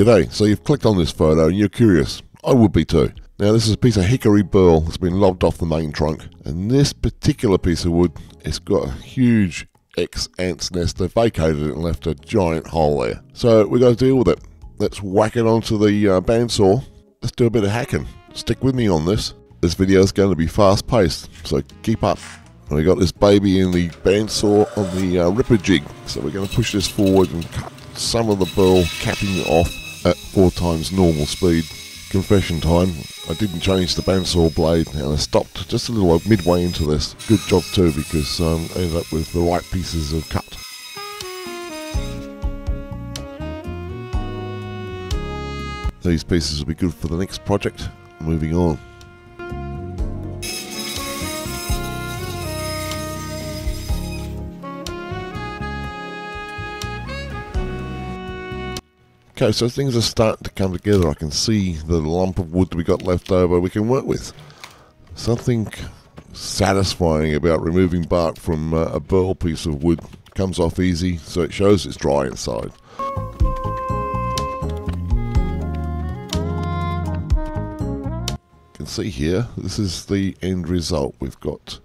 G'day, so you've clicked on this photo and you're curious. I would be too. Now this is a piece of hickory burl that's been lobbed off the main trunk, and this particular piece of wood, it's got a huge ants nest. They vacated it and left a giant hole there. So we've got to deal with it. Let's whack it onto the bandsaw. Let's do a bit of hacking. Stick with me on this. This video is going to be fast paced, so keep up. And we got this baby in the bandsaw on the ripper jig, so we're going to push this forward and cut some of the burl, capping it off at 4 times normal speed. Confession time, I didn't change the bandsaw blade and I stopped just a little midway into this. Good job too, because I ended up with the right pieces of cut. These pieces will be good for the next project. Moving on. Okay, so things are starting to come together. I can see the lump of wood that we got left over we can work with. Something satisfying about removing bark from a burl piece of wood. Comes off easy, so it shows it's dry inside. You can see here, this is the end result. We've got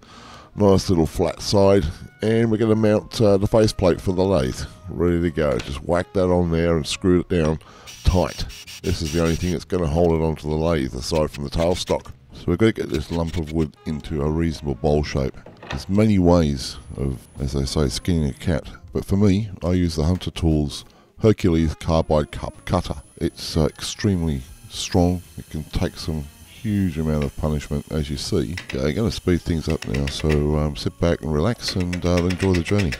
a nice little flat side, and we're going to mount the faceplate for the lathe. Ready to go. Just whack that on there and screw it down tight. This is the only thing that's going to hold it onto the lathe aside from the tailstock. So we're going to get this lump of wood into a reasonable bowl shape. There's many ways of, as they say, skinning a cat, but for me I use the Hunter Tools Hercules carbide cup cutter. It's extremely strong. It can take some huge amount of punishment, as you see. Okay, I'm going to speed things up now, so sit back and relax and enjoy the journey.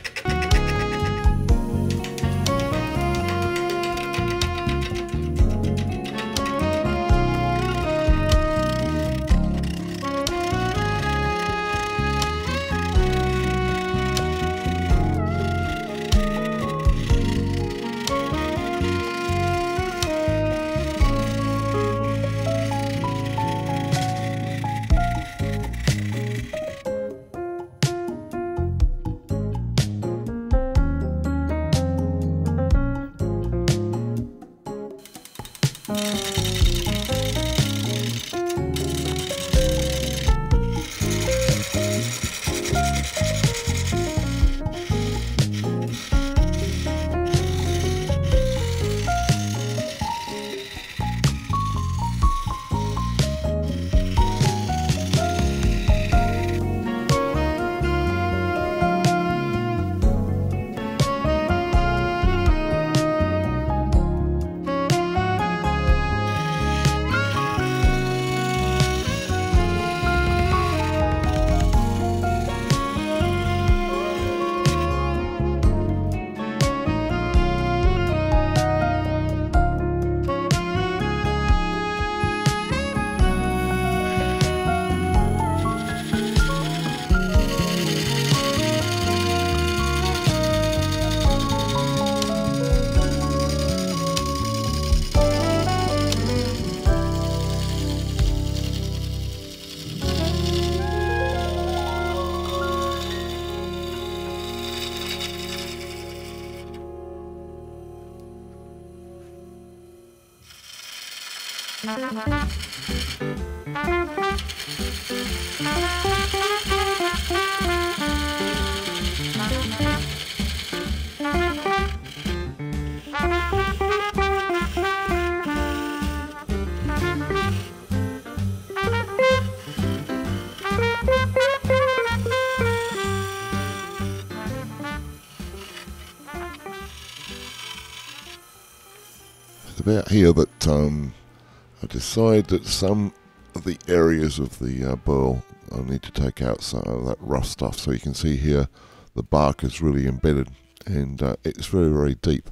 About here that I decide that some of the areas of the burl I need to take out some of that rough stuff. So you can see here the bark is really embedded and it's very, very deep.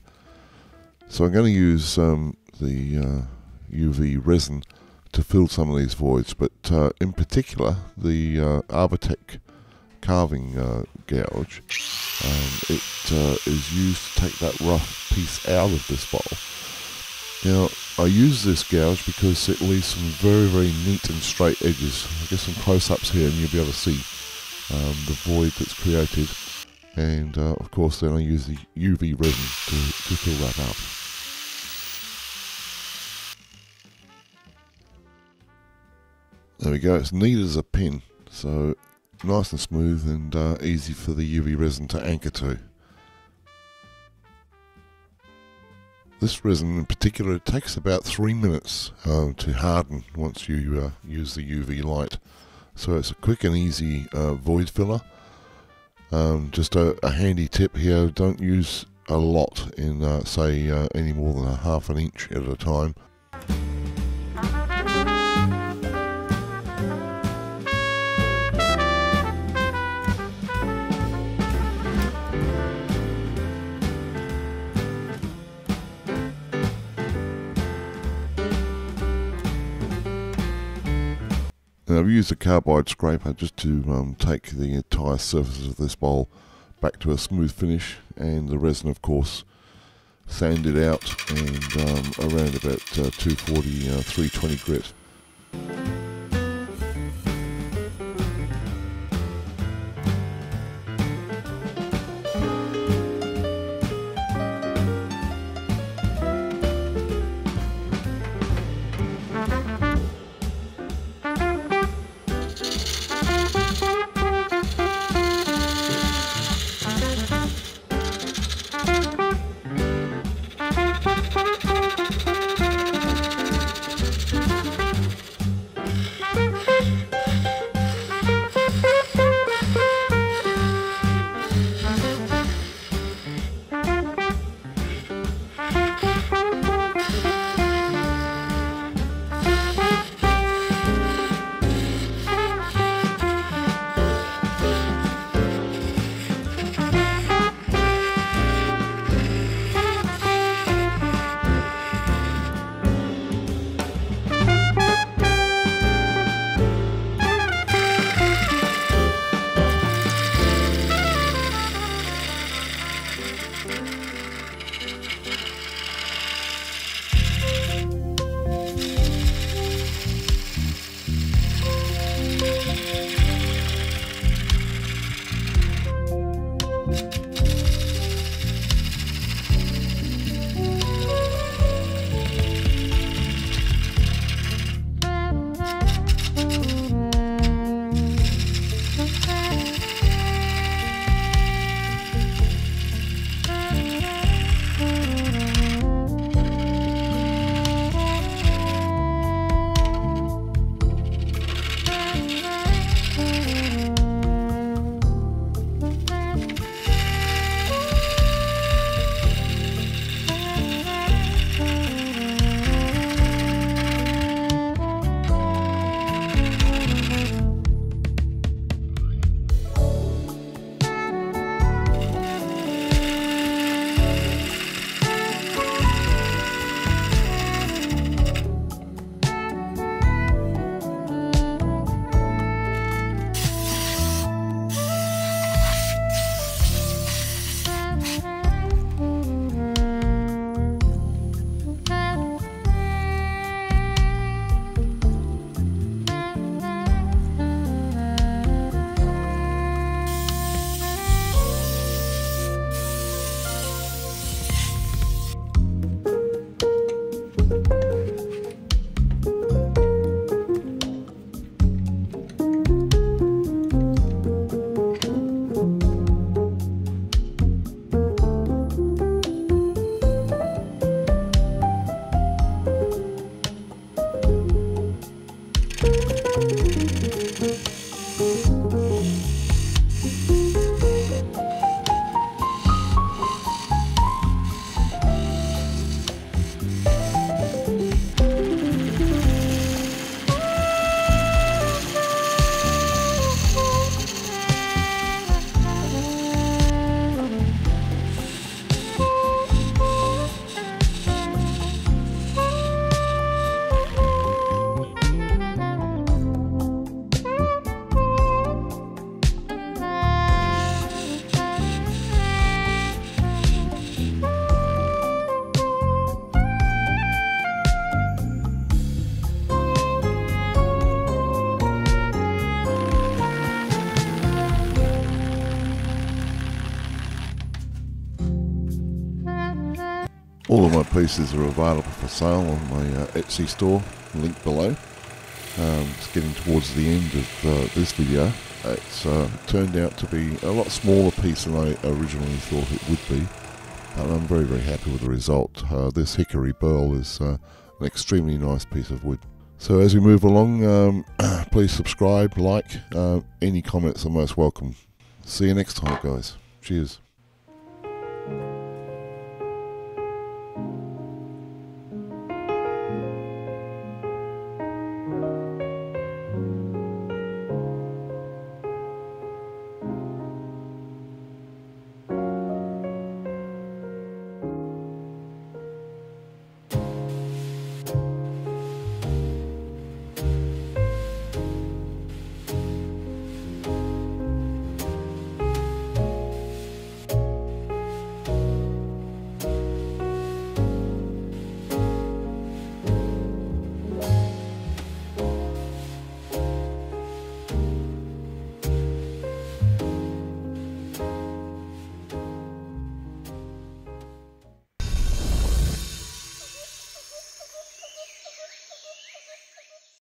So I'm going to use the UV resin to fill some of these voids, but in particular the Artistry carving gouge. It is used to take that rough piece out of this bowl. Now, I use this gouge because it leaves some very, very neat and straight edges. I'll get some close-ups here and you'll be able to see the void that's created. And of course then I use the UV resin to fill that up. There we go, it's neat as a pin, so nice and smooth and easy for the UV resin to anchor to. This resin in particular, it takes about 3 minutes to harden once you use the UV light. So it's a quick and easy void filler. Just a handy tip here, don't use a lot in say any more than a ½ an inch at a time. Now I've used a carbide scraper just to take the entire surface of this bowl back to a smooth finish, and the resin of course sanded out and around about 240, 320 grit. All of my pieces are available for sale on my Etsy store, link below. It's getting towards the end of this video. It's turned out to be a lot smaller piece than I originally thought it would be. And I'm very, very happy with the result. This Hickory Burl is an extremely nice piece of wood. So as we move along, please subscribe, like, any comments are most welcome. See you next time, guys. Cheers.